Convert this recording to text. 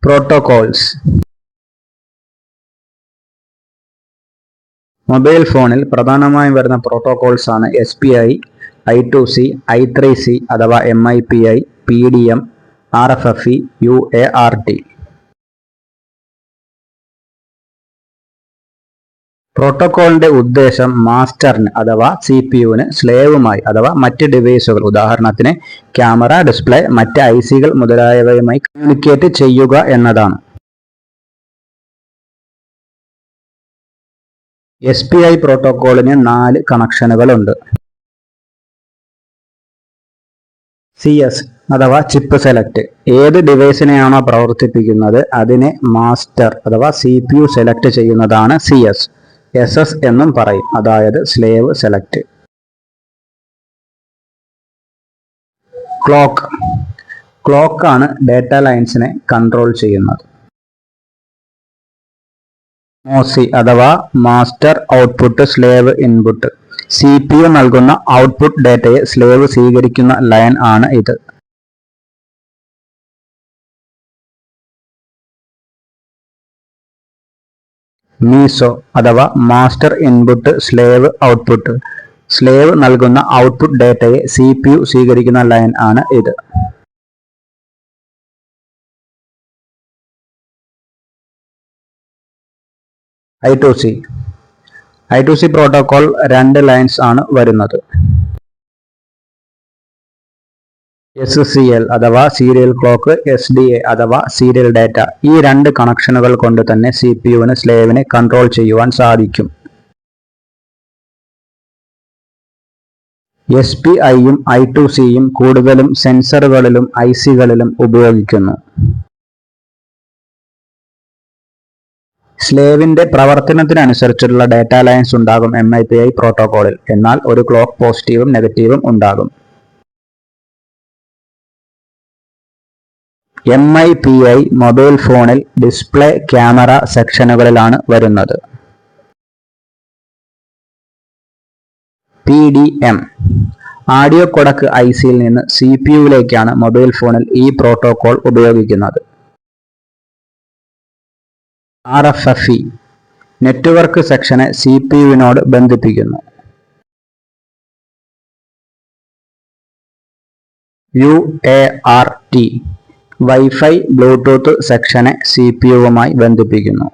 Protocols. Mobile ഫോണിൽ പ്രധാനമായും വരുന്ന പ്രോട്ടോകോൾസ് ആണ് SPI, I2C, I3C അഥവാ MIPI, PDM, RFFE, UART. പ്രോട്ടോകോളിന്റെ ഉദ്ദേശം മാസ്റ്ററിന് അഥവാ CPU-ന് സ്ലേവുമായി അഥവാ മറ്റ് ഡിവൈസുകൾ, ഉദാഹരണത്തിന് ക്യാമറ, ഡിസ്പ്ലേ, മറ്റ് IC-കൾ മുതലായവയുമായി കമ്മ്യൂണിക്കേറ്റ് ചെയ്യുക എന്നതാണ്. SPI പ്രോട്ടോകോളിന് 4 കണക്ഷനുകളുണ്ട്. CS അഥവാ ചിപ്പ് സെലക്ട്. ഏത് ഡിവൈസിനെയാണോ പ്രവർത്തിപ്പിക്കുന്നത് അതിനെ മാസ്റ്റർ അഥവാ CPU സെലക്ട് ചെയ്യുന്നതാണ് CS. SS എന്നും പറയും, അതായത് സ്ലേവ് സെലക്ട്. ക്ലോക്ക് ആണ് ഡേറ്റ ലൈൻസിനെ കൺട്രോൾ ചെയ്യുന്നത്. MOSI അഥവാ master output slave input. CPU നൽകുന്ന ഔട്ട്പുട്ട് ഡേറ്റയെ സ്ലേവ് സ്വീകരിക്കുന്ന ലൈൻ ആണ് ഇത്. MISO അഥവാ master input slave output. Slave നൽകുന്ന ഔട്ട്പുട്ട് ഡേറ്റയെ CPU സ്വീകരിക്കുന്ന ലൈൻ ആണ് ഇത്. I2C പ്രോട്ടോകോൾ 2 ലൈൻസ് ആണ് വരുന്നത്. SCL അഥവാ സീരിയൽ ക്ലോക്ക്, SDA അഥവാ സീരിയൽ ഡാറ്റ. ഈ 2 കണക്ഷനുകൾ കൊണ്ട് തന്നെ CPU-ന് സ്ലേവിനെ കൺട്രോൾ ചെയ്യുവാൻ സാധിക്കും. SPI-യും I2C-യും കൂടുതലും സെൻസറുകളിലും IC-കളിലും ഉപയോഗിക്കുന്നു. സ്ലേവിന്റെ പ്രവർത്തനത്തിനനുസരിച്ചുള്ള ഡാറ്റ ലൈൻസ് ഉണ്ടാകും MIPI പ്രോട്ടോകോളിൽ. എന്നാൽ ഒരു ക്ലോക്ക് പോസിറ്റീവും നെഗറ്റീവും ഉണ്ടാകും. MIPI മൊബൈൽ ഫോണിൽ ഡിസ്പ്ലേ, ക്യാമറ സെക്ഷനുകളിലാണ് വരുന്നത്. PDM ആഡിയോ കൊഡക് IC-യിൽ നിന്ന് CPU-യിലേക്കാണ് മൊബൈൽ ഫോണിൽ ഈ പ്രോട്ടോകോൾ ഉപയോഗിക്കുന്നത്. RFFE നെറ്റ്വർക്ക് സെക്ഷനെ CPU-വിനോട് ബന്ധിപ്പിക്കുന്നു. UART വൈഫൈ, ബ്ലൂടൂത്ത് സെക്ഷനെ CPU-വുമായി ബന്ധിപ്പിക്കുന്നു.